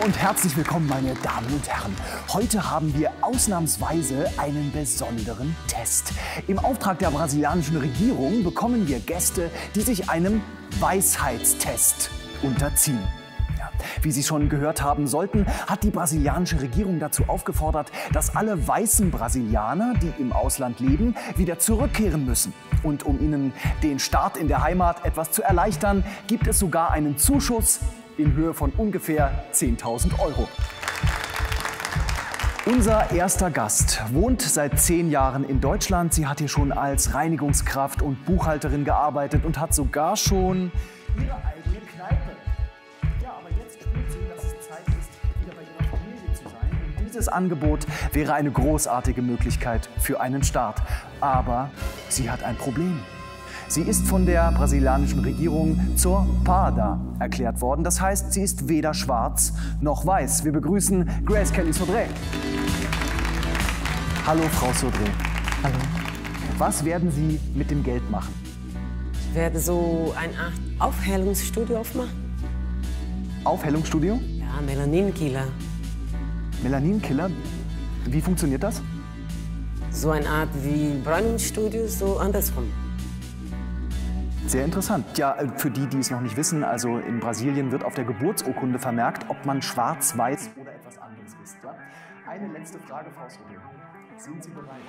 und herzlich willkommen, meine Damen und Herren. Heute haben wir ausnahmsweise einen besonderen Test. Im Auftrag der brasilianischen Regierung bekommen wir Gäste, die sich einem Weisheitstest unterziehen. Ja, wie Sie schon gehört haben sollten, hat die brasilianische Regierung dazu aufgefordert, dass alle weißen Brasilianer, die im Ausland leben, wieder zurückkehren müssen. Und um ihnen den Start in der Heimat etwas zu erleichtern, gibt es sogar einen Zuschuss in Höhe von ungefähr 10.000 €. Unser erster Gast wohnt seit 10 Jahren in Deutschland. Sie hat hier schon als Reinigungskraft und Buchhalterin gearbeitet und hat sogar schon ihre eigene Kneipe. Ja, aber jetzt spürt sie, dass es Zeit ist, wieder bei ihrer Familie zu sein. Und dieses Angebot wäre eine großartige Möglichkeit für einen Start. Aber sie hat ein Problem. Sie ist von der brasilianischen Regierung zur Parda erklärt worden. Das heißt, sie ist weder schwarz noch weiß. Wir begrüßen Grace Kelly Sodré. Hallo, Frau Sodré. Hallo. Was werden Sie mit dem Geld machen? Ich werde so eine Art Aufhellungsstudio aufmachen. Aufhellungsstudio? Ja, Melaninkiller. Melaninkiller? Wie funktioniert das? So eine Art wie Bräunungsstudio, so andersrum. Sehr interessant. Ja, für die, die es noch nicht wissen, also in Brasilien wird auf der Geburtsurkunde vermerkt, ob man schwarz, weiß oder etwas anderes ist. Ja? Eine letzte Frage, Frau Sodré. Sind Sie bereit?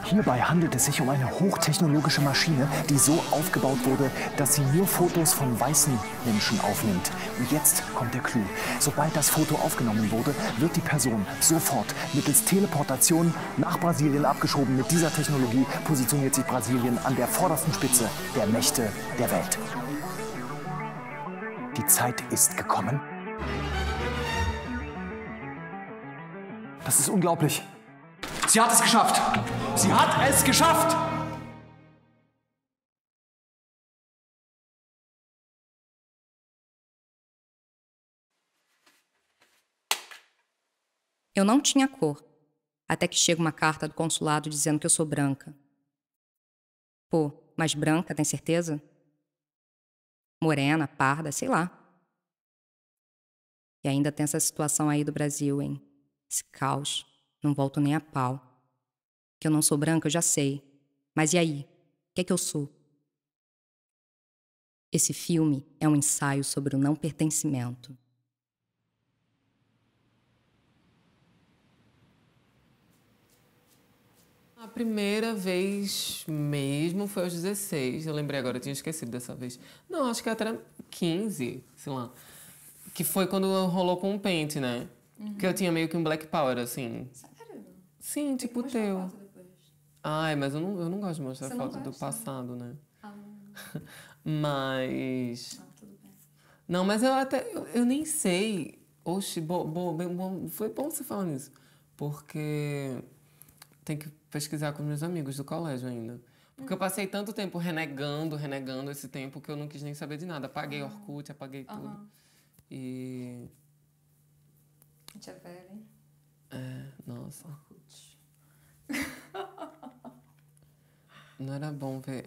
Hierbei handelt es sich um eine hochtechnologische Maschine, die so aufgebaut wurde, dass sie nur Fotos von weißen Menschen aufnimmt. Und jetzt kommt der Clou. Sobald das Foto aufgenommen wurde, wird die Person sofort mittels Teleportation nach Brasilien abgeschoben. Mit dieser Technologie positioniert sich Brasilien an der vordersten Spitze der Mächte der Welt. Die Zeit ist gekommen. Das ist unglaublich. Sie hat es geschafft! Sie hat es geschafft! Eu não tinha cor, até que chega uma carta do consulado dizendo que eu sou branca. Pô, mas branca, tem certeza? Morena, parda, sei lá. E ainda tem essa situação aí do Brasil, hein? Esse caos. Não volto nem a pau. Que eu não sou branca, eu já sei. Mas e aí? O que é que eu sou? Esse filme é um ensaio sobre o não pertencimento. A primeira vez mesmo foi aos 16. Eu lembrei agora, eu tinha esquecido dessa vez. Não, acho que até era 15, sei lá. Que foi quando rolou com o Pente, né? Que eu tinha meio que um Black Power, assim. Sério? Sim, tipo o teu. Ai, mas eu não gosto de mostrar Você foto não do gosta? passado, né? Ah, Mas... tudo bem. Não, mas eu nem sei. Oxi, foi bom você falar nisso. Porque tem que pesquisar com meus amigos do colégio ainda. Porque eu passei tanto tempo renegando esse tempo que eu não quis nem saber de nada. Apaguei Orkut, apaguei tudo. E... A gente é velha, hein? É, nossa. Não era bom ver...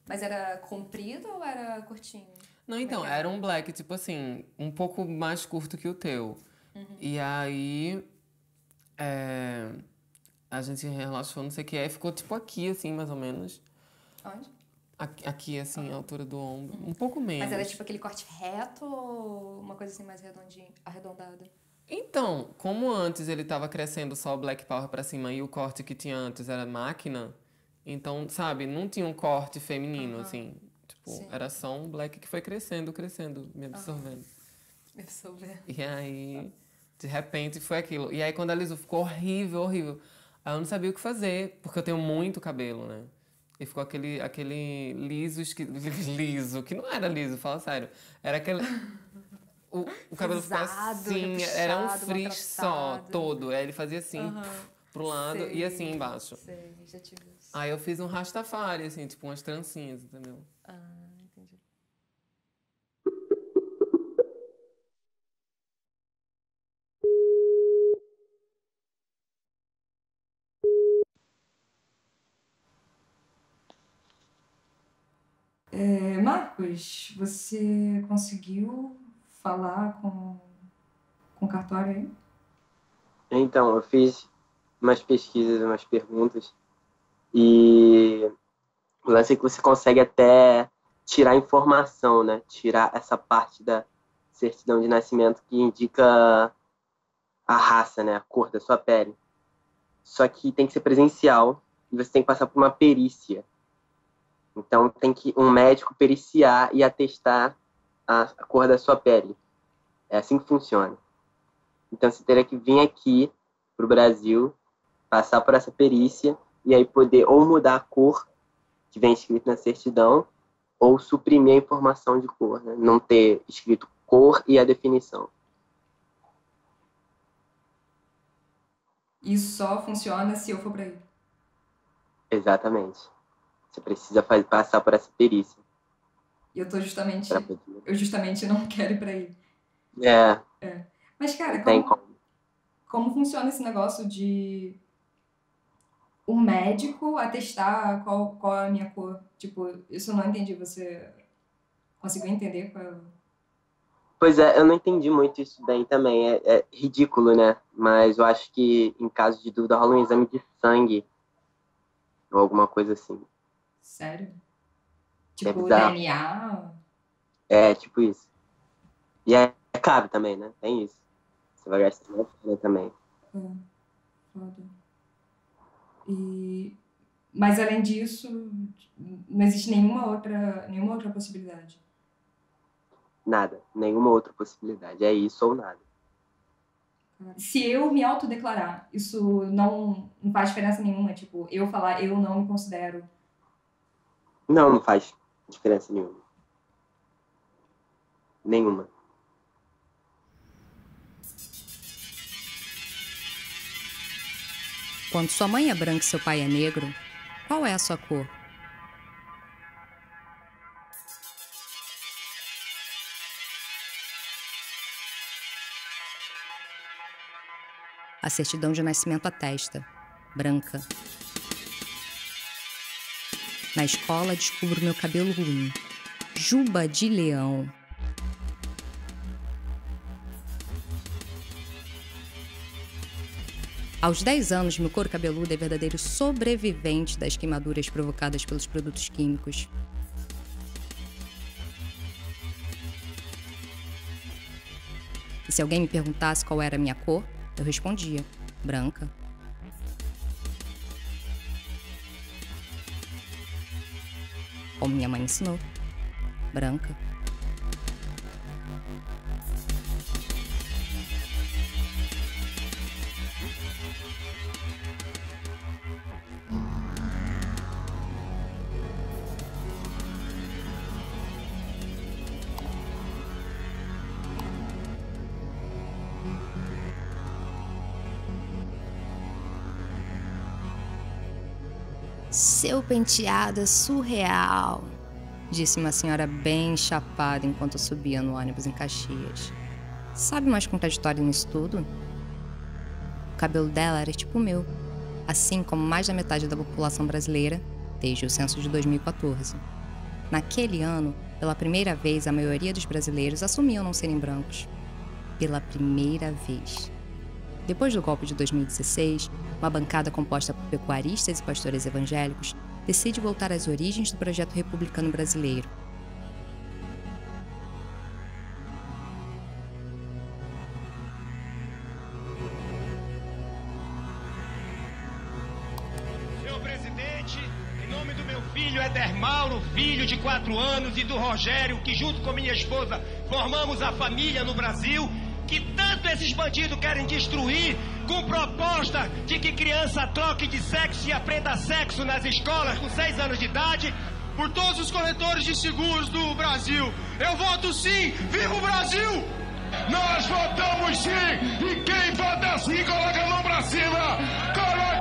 Mas era comprido ou era curtinho? Não, então, era um black, tipo assim, um pouco mais curto que o teu. E aí... a gente relaxou, não sei o que, aí ficou tipo aqui, assim, mais ou menos. Onde? Aqui, assim, a altura do ombro. Um pouco menos. Mas era tipo aquele corte reto ou uma coisa assim mais arredondada? Então, como antes ele tava crescendo só o Black Power pra cima e o corte que tinha antes era máquina, então, sabe, não tinha um corte feminino, assim. Tipo, Sim. era só um black que foi crescendo, me absorvendo. Me absorver. E aí, de repente, foi aquilo. E aí, quando alisou, ficou horrível, horrível. Aí eu não sabia o que fazer, porque eu tenho muito cabelo, né? E ficou aquele liso, liso, que não era liso, fala sério. Era aquele... O cabelo ficou Frisado, assim, repuxado, era um frizz só, maltratado. todo. Aí ele fazia assim, pro lado Sei. e assim embaixo. Sei, já tive isso. Aí eu fiz um rastafari, assim, tipo umas trancinhas, entendeu? Ah, entendi. Marcos, você conseguiu falar com o cartório aí? Então, eu fiz umas pesquisas, umas perguntas, e o lance é que você consegue até tirar informação, né? Tirar essa parte da certidão de nascimento que indica a raça, né? A cor da sua pele. Só que tem que ser presencial e você tem que passar por uma perícia. Então, tem que um médico periciar e atestar a cor da sua pele. É assim que funciona. Então, você teria que vir aqui para o Brasil, passar por essa perícia e aí poder ou mudar a cor que vem escrito na certidão ou suprimir a informação de cor, né? Não ter escrito cor e a definição. Isso só funciona se eu for pra aí. Exatamente. Você precisa passar por essa perícia. E eu tô justamente... pra poder... Eu justamente não quero ir pra aí. É. Mas, cara, Tem como funciona esse negócio de um médico atestar qual é a minha cor? Tipo, isso eu não entendi. Você conseguiu entender qual é? Pois é, eu não entendi muito isso daí também. É ridículo, né? Mas eu acho que, em caso de dúvida, rola um exame de sangue. Ou alguma coisa assim. Sério? Tipo, bizarro. DNA? É, tipo isso. E é caro também, né? Tem isso. Você vai gastar uma grana também. Foda. Mas, além disso, não existe nenhuma outra possibilidade? Nada. Nenhuma outra possibilidade. É isso ou nada. Se eu me autodeclarar, isso não faz diferença nenhuma? Tipo, eu falar, eu não me considero... Não faz diferença nenhuma. Nenhuma. Quando sua mãe é branca e seu pai é negro, qual é a sua cor? A certidão de nascimento atesta: branca. Na escola, descubro meu cabelo ruim. Juba de leão. Aos 10 anos, meu couro cabeludo é verdadeiro sobrevivente das queimaduras provocadas pelos produtos químicos. E se alguém me perguntasse qual era a minha cor, eu respondia: branca. Como minha mãe ensinou: branca. Seu penteado é surreal, disse uma senhora bem chapada enquanto eu subia no ônibus em Caxias. Sabe o mais contraditório nisso tudo? O cabelo dela era tipo o meu, assim como mais da metade da população brasileira desde o censo de 2014. Naquele ano, pela primeira vez, a maioria dos brasileiros assumiam não serem brancos. Pela primeira vez. Depois do golpe de 2016, uma bancada composta por pecuaristas e pastores evangélicos decide voltar às origens do projeto republicano brasileiro. Senhor presidente, em nome do meu filho Edermauro, filho de 4 anos, e do Rogério, que junto com minha esposa formamos a família no Brasil, que tanto esses bandidos querem destruir, com proposta de que criança troque de sexo e aprenda sexo nas escolas com 6 anos de idade. Por todos os corretores de seguros do Brasil, eu voto sim! Viva o Brasil! Nós votamos sim! E quem vota sim, coloca a mão pra cima! Coloca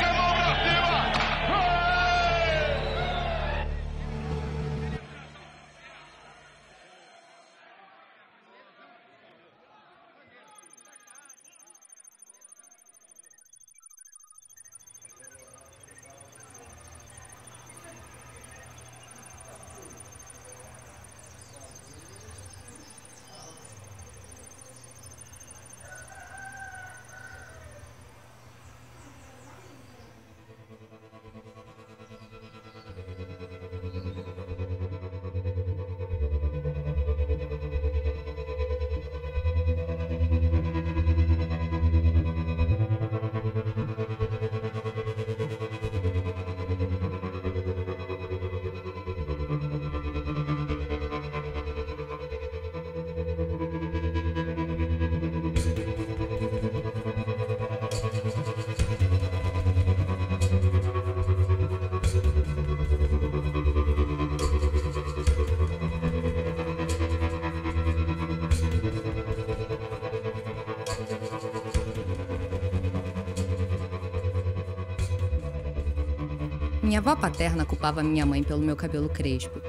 Minha avó paterna culpava minha mãe pelo meu cabelo crespo.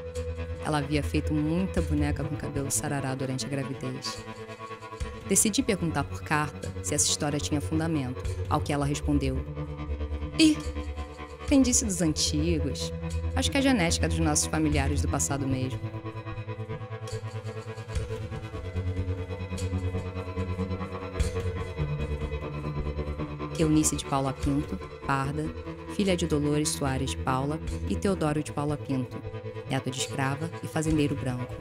Ela havia feito muita boneca com cabelo sarará durante a gravidez. Decidi perguntar por carta se essa história tinha fundamento, ao que ela respondeu: "Ih, crendice dos antigos. Acho que é genética dos nossos familiares do passado mesmo." Eunice de Paula Pinto, parda, filha de Dolores Soares de Paula e Teodoro de Paula Pinto, neto de escrava e fazendeiro branco.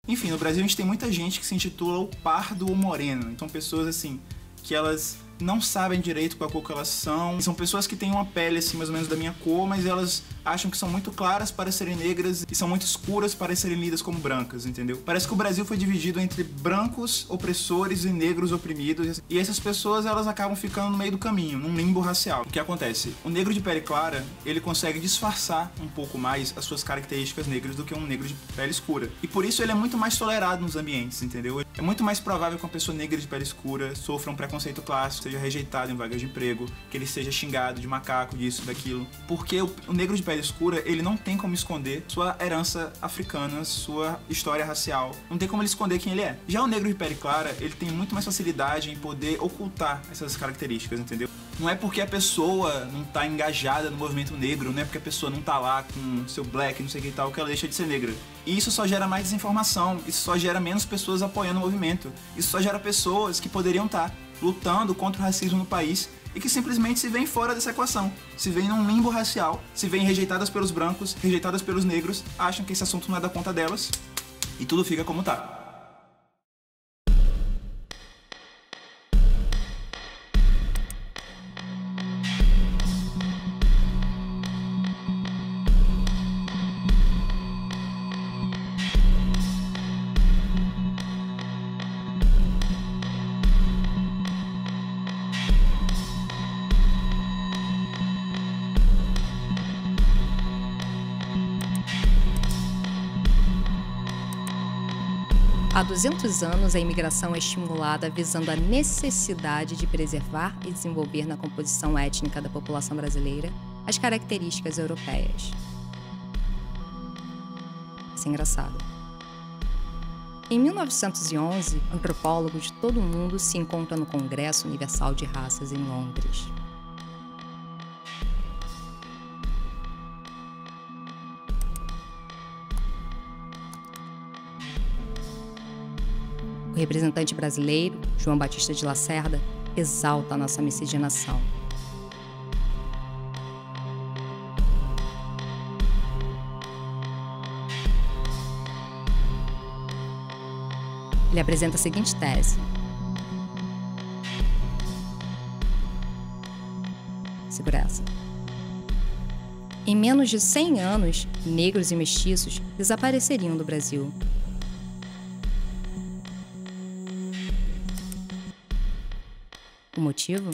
Enfim, no Brasil a gente tem muita gente que se intitula o pardo ou moreno. Então pessoas assim, que elas não sabem direito qual cor que elas são. São pessoas que têm uma pele assim mais ou menos da minha cor, mas elas acham que são muito claras para serem negras e são muito escuras para serem lidas como brancas, entendeu? Parece que o Brasil foi dividido entre brancos opressores e negros oprimidos, e essas pessoas elas acabam ficando no meio do caminho, num limbo racial. O que acontece? O negro de pele clara, ele consegue disfarçar um pouco mais as suas características negras do que um negro de pele escura. E por isso ele é muito mais tolerado nos ambientes, entendeu? É muito mais provável que uma pessoa negra de pele escura sofra um preconceito clássico, seja rejeitado em vagas de emprego, que ele seja xingado de macaco, disso, daquilo. Porque o negro de pele escura, ele não tem como esconder sua herança africana, sua história racial. Não tem como ele esconder quem ele é. Já o negro de pele clara, ele tem muito mais facilidade em poder ocultar essas características, entendeu? Não é porque a pessoa não tá engajada no movimento negro, não é porque a pessoa não tá lá com seu black, não sei o que e tal, que ela deixa de ser negra. E isso só gera mais desinformação, isso só gera menos pessoas apoiando o movimento. Isso só gera pessoas que poderiam estar lutando contra o racismo no país e que simplesmente se veem fora dessa equação, se veem num limbo racial, se veem rejeitadas pelos brancos, rejeitadas pelos negros, acham que esse assunto não é da conta delas e tudo fica como tá. Há 200 anos, a imigração é estimulada visando a necessidade de preservar e desenvolver na composição étnica da população brasileira as características europeias. Isso é engraçado. Em 1911, antropólogos de todo o mundo se encontram no Congresso Universal de Raças em Londres. O representante brasileiro, João Batista de Lacerda, exalta a nossa miscigenação. Ele apresenta a seguinte tese. Segura essa. Em menos de 100 anos, negros e mestiços desapareceriam do Brasil. O motivo?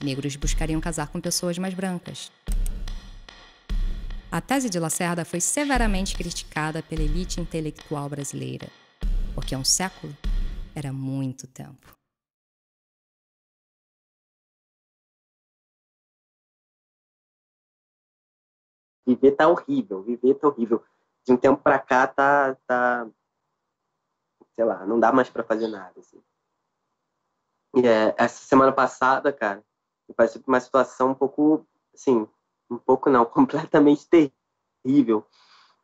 Negros buscariam casar com pessoas mais brancas. A tese de Lacerda foi severamente criticada pela elite intelectual brasileira, porque um século era muito tempo. Viver tá horrível, viver tá horrível. De um tempo pra cá tá sei lá, não dá mais pra fazer nada, assim. E essa semana passada, cara, me pareceu uma situação um pouco, assim, um pouco não, completamente terrível.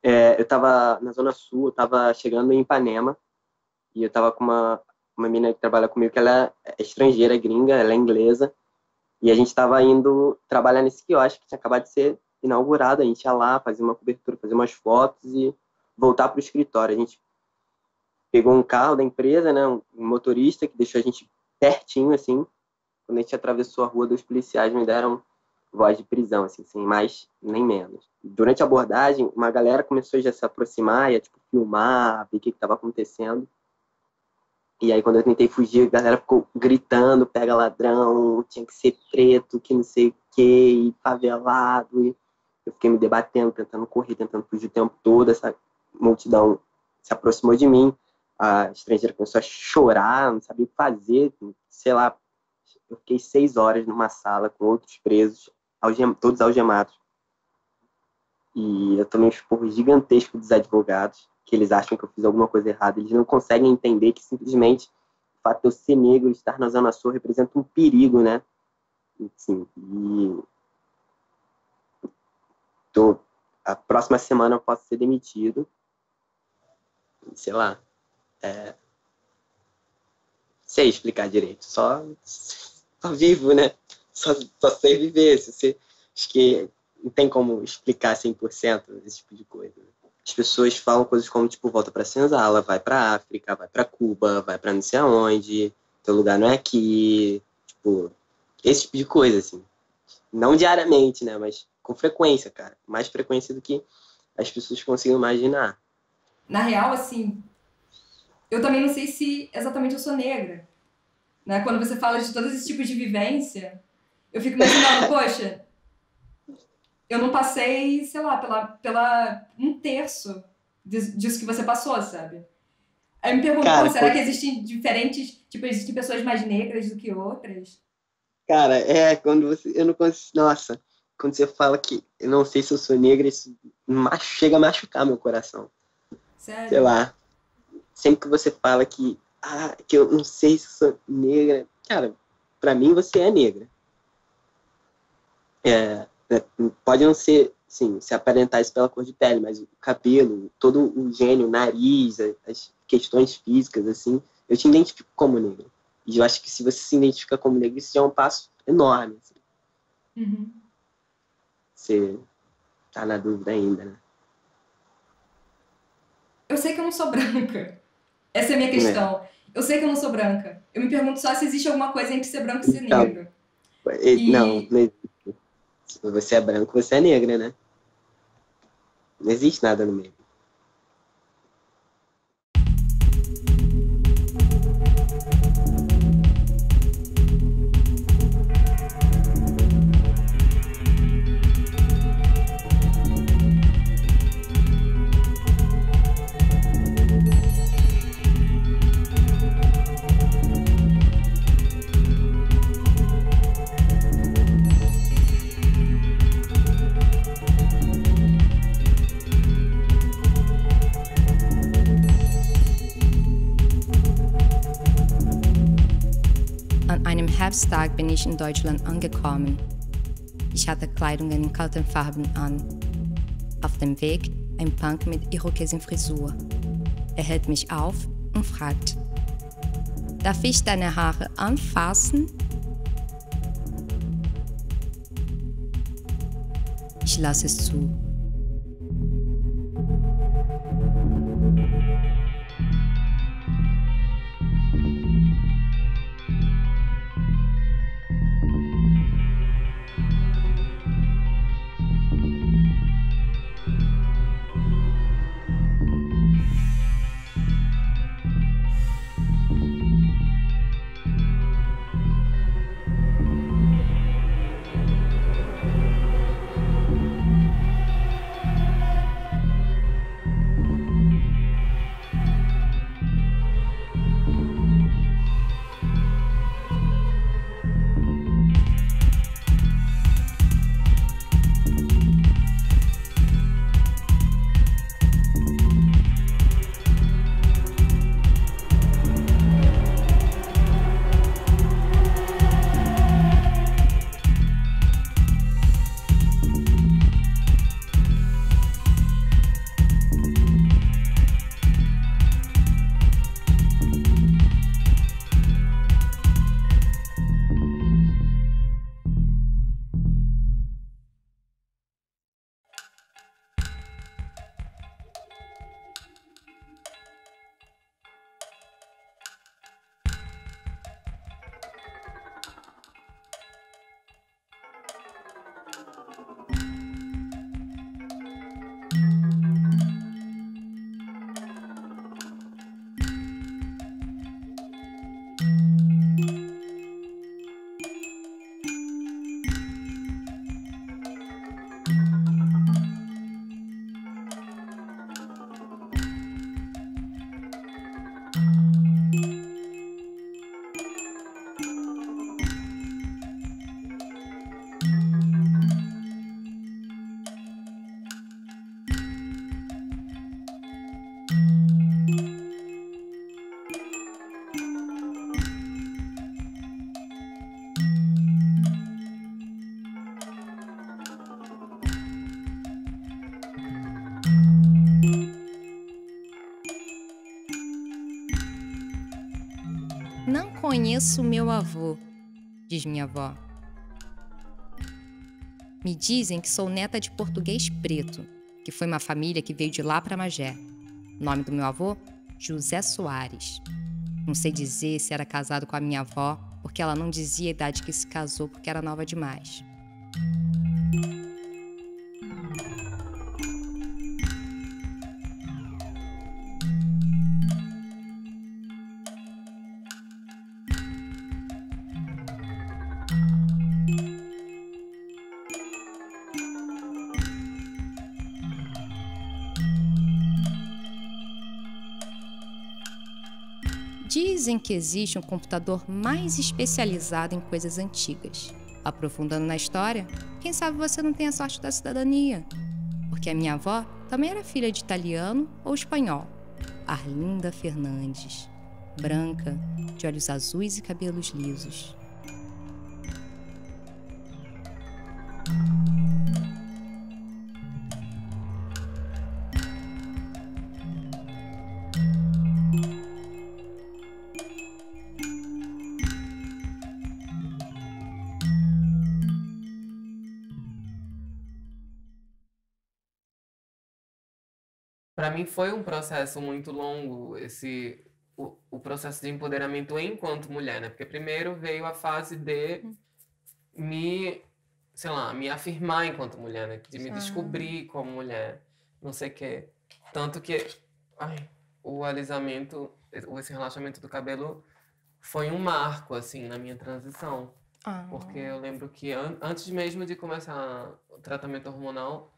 Eu tava na Zona Sul, eu tava chegando em Ipanema, e eu tava com uma menina que trabalha comigo, que ela é estrangeira, é gringa, ela é inglesa, e a gente tava indo trabalhar nesse quiosque que tinha acabado de ser inaugurado. A gente ia lá, fazer uma cobertura, fazer umas fotos e voltar pro escritório. A gente pegou um carro da empresa, né, um motorista que deixou a gente pertinho, assim. Quando a gente atravessou a rua, 2 policiais me deram voz de prisão, assim, sem mais nem menos. Durante a abordagem, uma galera começou já a se aproximar, ia, tipo, filmar, ver o que estava acontecendo. E aí, quando eu tentei fugir, a galera ficou gritando, pega ladrão, tinha que ser preto, que não sei o quê, e favelado. E eu fiquei me debatendo, tentando correr, tentando fugir o tempo todo. Essa multidão se aproximou de mim. A estrangeira começou a chorar, não sabia o que fazer, sei lá. Eu fiquei 6 horas numa sala com outros presos, todos algemados. E eu tomei um esporro gigantesco dos advogados, que eles acham que eu fiz alguma coisa errada. Eles não conseguem entender que simplesmente o fato de eu ser negro e estar na Zona Sul representa um perigo, né? Assim, a próxima semana eu posso ser demitido. Sei lá. Sei explicar direito. Só vivo, né? Só sei viver. Acho que não tem como explicar 100% esse tipo de coisa. As pessoas falam coisas como, tipo, volta pra senzala, vai pra África, vai pra Cuba, vai pra não sei aonde, teu lugar não é aqui, tipo, esse tipo de coisa, assim. Não diariamente, né, mas com frequência, cara. Mais frequência do que as pessoas conseguem imaginar. Na real, assim, eu também não sei se exatamente eu sou negra, né? Quando você fala de todos esses tipos de vivência, eu fico imaginando, poxa, eu não passei, sei lá, pela 1/3 disso que você passou, sabe? Aí eu me pergunto, cara, será que existem diferentes, tipo, existem pessoas mais negras do que outras? Cara, quando você, eu não consigo, nossa, quando você fala que eu não sei se eu sou negra, isso chega a machucar meu coração. Sério? Sei lá, sempre que você fala que eu não sei se eu sou negra, cara, pra mim você é negra. Pode não ser, sim, se aparentar isso pela cor de pele, mas o cabelo, todo o gênio, o nariz, as questões físicas, assim, eu te identifico como negro. E eu acho que se você se identifica como negro, isso já é um passo enorme. Assim. Uhum. Você tá na dúvida ainda, né? Eu sei que eu não sou branca. Essa é a minha questão. Eu sei que eu não sou branca. Eu me pergunto só se existe alguma coisa entre ser branco e ser negro. Não existe. Se você é branco, você é negra, né? Não existe nada no meio. An einem Herbsttag bin ich in Deutschland angekommen. Ich hatte Kleidungen in kalten Farben an. Auf dem Weg ein Punk mit Irokesenfrisur. Er hält mich auf und fragt: Darf ich deine Haare anfassen? Ich lasse es zu. Não conheço meu avô, diz minha avó. Me dizem que sou neta de português preto, que foi uma família que veio de lá para Magé. O nome do meu avô? José Soares. Não sei dizer se era casado com a minha avó, porque ela não dizia a idade que se casou porque era nova demais. Dizem que existe um computador mais especializado em coisas antigas. Aprofundando na história, quem sabe você não tem a sorte da cidadania? Porque a minha avó também era filha de italiano ou espanhol. Arlinda Fernandes. Branca, de olhos azuis e cabelos lisos. Para mim foi um processo muito longo, o processo de empoderamento enquanto mulher, né? Porque primeiro veio a fase de me afirmar enquanto mulher, né? De me descobrir como mulher, não sei o quê. Tanto que o alisamento, esse relaxamento do cabelo foi um marco, assim, na minha transição. Porque eu lembro que antes mesmo de começar o tratamento hormonal,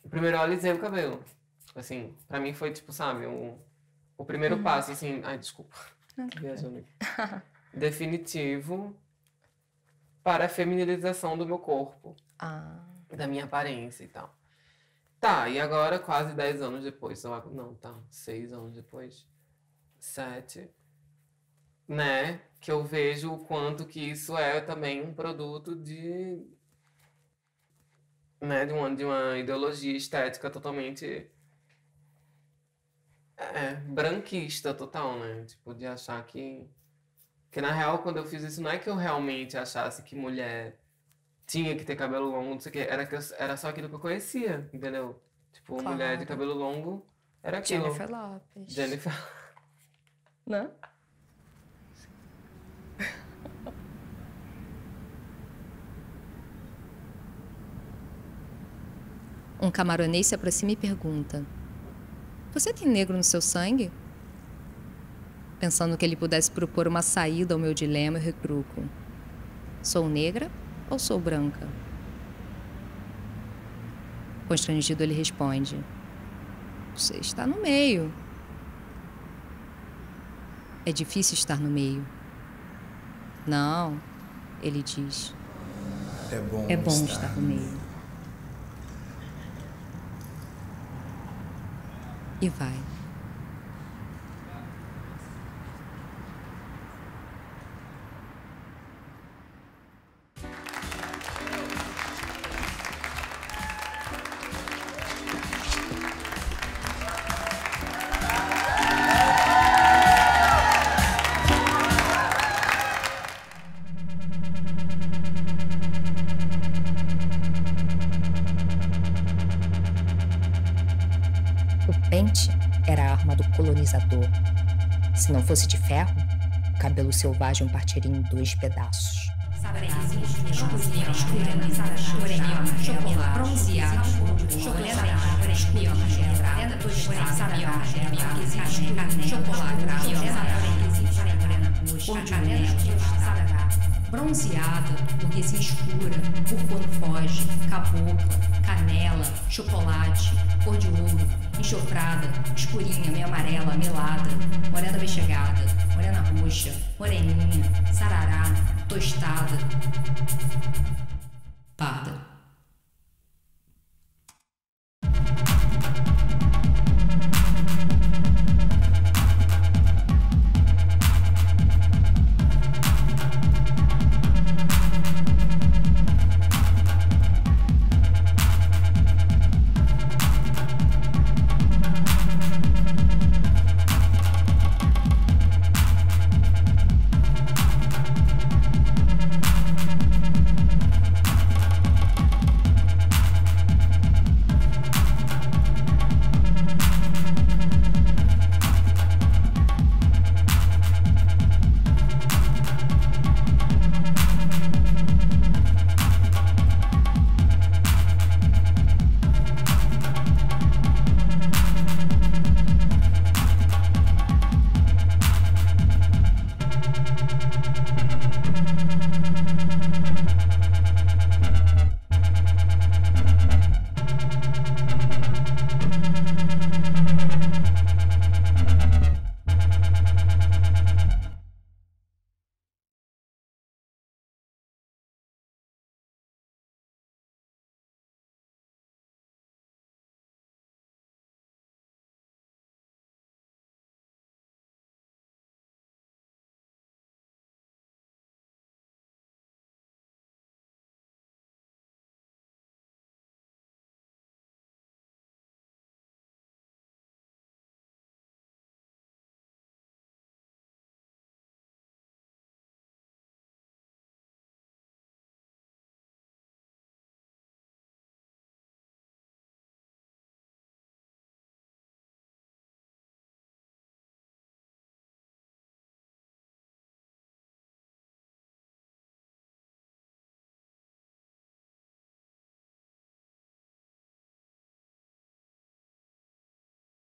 primeiro eu alisei o cabelo. Assim, pra mim foi, tipo, sabe, o primeiro passo, assim... Ai, desculpa. Viajando aqui. Definitivo para a feminilização do meu corpo. Da minha aparência e tal. Tá, e agora, quase 10 anos depois, 6 anos depois, 7, né? Que eu vejo o quanto que isso é também um produto de uma ideologia estética totalmente... branquista total, né? Tipo, de achar que na real, quando eu fiz isso, não é que eu realmente achasse que mulher tinha que ter cabelo longo, não sei o quê. Era só aquilo que eu conhecia, entendeu? Tipo, claro. Mulher de cabelo longo era aquilo. Jennifer Lopez. Jennifer... Né? Um camaronês se aproxima e pergunta: você tem negro no seu sangue? Pensando que ele pudesse propor uma saída ao meu dilema, eu retruco: sou negra ou sou branca? Constrangido, ele responde: você está no meio. É difícil estar no meio. Não, ele diz. É bom estar no meio. E vai. Era a arma do colonizador. Se não fosse de ferro, o cabelo selvagem partiria em 2 pedaços. Bronzeada, burguesia escura, por quando foge, cabocla, canela, chocolate, cor de ouro, enxofrada, escurinha, meio amarela, melada, morena bem chegada, morena roxa, moreninha, sarará, tostada, parda.